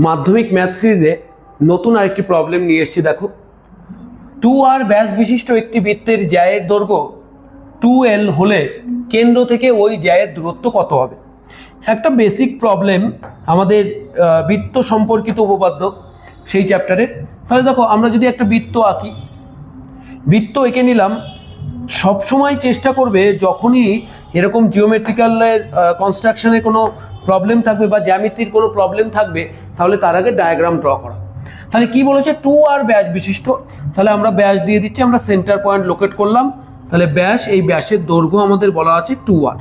মাধ্যমিক ম্যাথ সিরিজে নতুন আরেকটি প্রবলেম নিয়ে এসেছি। দেখো, 2r ব্যাস বিশিষ্ট একটি বৃত্তের জ্যায়ের দৈর্ঘ্য 2l হলে কেন্দ্র থেকে ওই জ্যায়ের দূরত্ব কত হবে। একটা বেসিক প্রবলেম আমাদের বৃত্ত সম্পর্কিত উপপাদ্য সেই চ্যাপ্টারের। তাহলে দেখো, আমরা যদি একটা বৃত্ত আঁকি, বৃত্ত এঁকে নিলাম, সবসময় চেষ্টা করবে যখনই এরকম জিওমেট্রিক্যালের কনস্ট্রাকশনের কোনো প্রবলেম থাকবে বা জ্যামিতির কোনো প্রবলেম থাকবে, তাহলে তার আগে ডায়াগ্রাম ড্র করা। তাহলে কি বলেছে, 2r ব্যাস বিশিষ্ট, তাহলে আমরা ব্যাস দিয়ে দিচ্ছি, আমরা সেন্টার পয়েন্ট লোকেট করলাম। তাহলে ব্যাস, এই ব্যাসের দৈর্ঘ্য আমাদের বলা আছে 2r।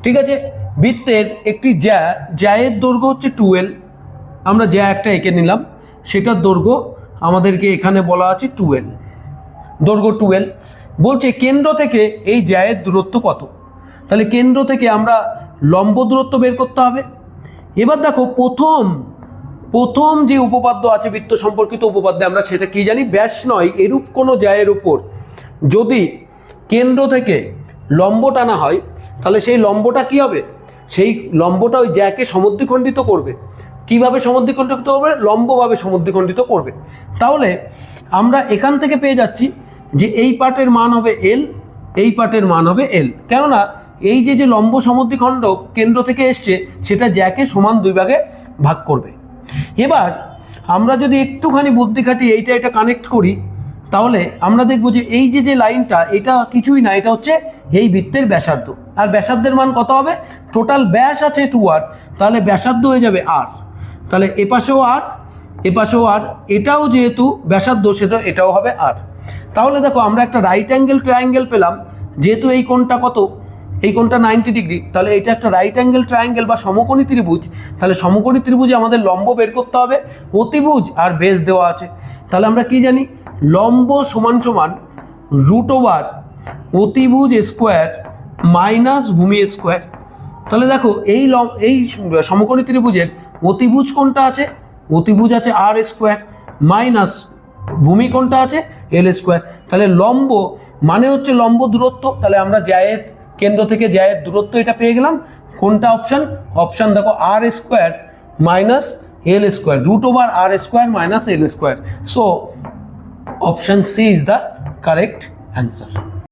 ঠিক আছে, বৃত্তের একটি জ্যায়ের দৈর্ঘ্য হচ্ছে 2l। আমরা জ্যা একটা এঁকে নিলাম, সেটার দৈর্ঘ্য আমাদেরকে এখানে বলা আছে 2l, দৈর্ঘ্য 2l। বলছে কেন্দ্র থেকে এই জ্যায়ের দূরত্ব কত। তাহলে কেন্দ্র থেকে আমরা লম্ব দূরত্ব বের করতে হবে। এবার দেখো, প্রথম যে উপপাদ্য আছে বৃত্ত সম্পর্কিত উপপাদ্যে, আমরা সেটা কি জানি, ব্যাস নয় এরূপ কোনো জ্যায়ের উপর যদি কেন্দ্র থেকে লম্ব টানা হয়, তাহলে সেই লম্বটা কি হবে, সেই লম্বটা ওই জ্যাকে সমদ্বিখণ্ডিত করবে। কিভাবে সমদ্বিখণ্ডিত করবে? লম্বভাবে সমদ্বিখণ্ডিত করবে। তাহলে আমরা এখান থেকে পেয়ে যাচ্ছি যে এই পার্টের মান হবে এল, এই পার্টের মান হবে এল। কেননা এই যে লম্ব সমদ্বিখণ্ড কেন্দ্র থেকে এসছে, সেটা জ্যাকে সমান দুই ভাগে ভাগ করবে। এবার আমরা যদি একটুখানি বুদ্ধি খাটিয়ে এটা কানেক্ট করি, তাহলে আমরা দেখব যে এই যে লাইনটা, এটা কিছুই না, এটা হচ্ছে এই বৃত্তের ব্যাসার্ধ। আর ব্যাসার্ধের মান কত হবে? টোটাল ব্যাস আছে 2r, তাহলে ব্যাসার্ধ হয়ে যাবে r। তাহলে এপাশেও r, এপাশেও r, এটাও যেহেতু ব্যাসার্ধ, সেটা এটাও হবে r। তাহলে দেখো, আমরা একটা রাইট অ্যাঙ্গেল ট্রায়াঙ্গেল পেলাম। যেহেতু এই কোণটা কত, এই কোণটা 90 ডিগ্রি, তাহলে এটা একটা রাইট অ্যাঙ্গেল ট্রায়াঙ্গেল বা সমকোণী ত্রিভুজ। তাহলে সমকোণী ত্রিভুজে আমাদের লম্ব বের করতে হবে, অতিভুজ আর বেস দেওয়া আছে। তাহলে আমরা কি জানি, লম্ব সমান সমান √ওভার অতিভুজ স্কোয়ার মাইনাস ভূমি স্কোয়ার। তাহলে দেখো, এই সমকোণী ত্রিভুজের অতিভুজ কোণটা আছে, অতিভুজ আছে r স্কোয়ার, মাইনাস ভূমি কোণটা আছে l স্কোয়ার। তাহলে লম্ব মানে হচ্ছে লম্ব দূরত্ব। তাহলে আমরা জ্যায়ের কেন্দ্র থেকে জ্যায়ের দূরত্ব এটা পেয়ে গেলাম। কোনটা অপশান? অপশান দেখো, r square minus l square, √ওভার r square minus l square. So option C is the correct answer.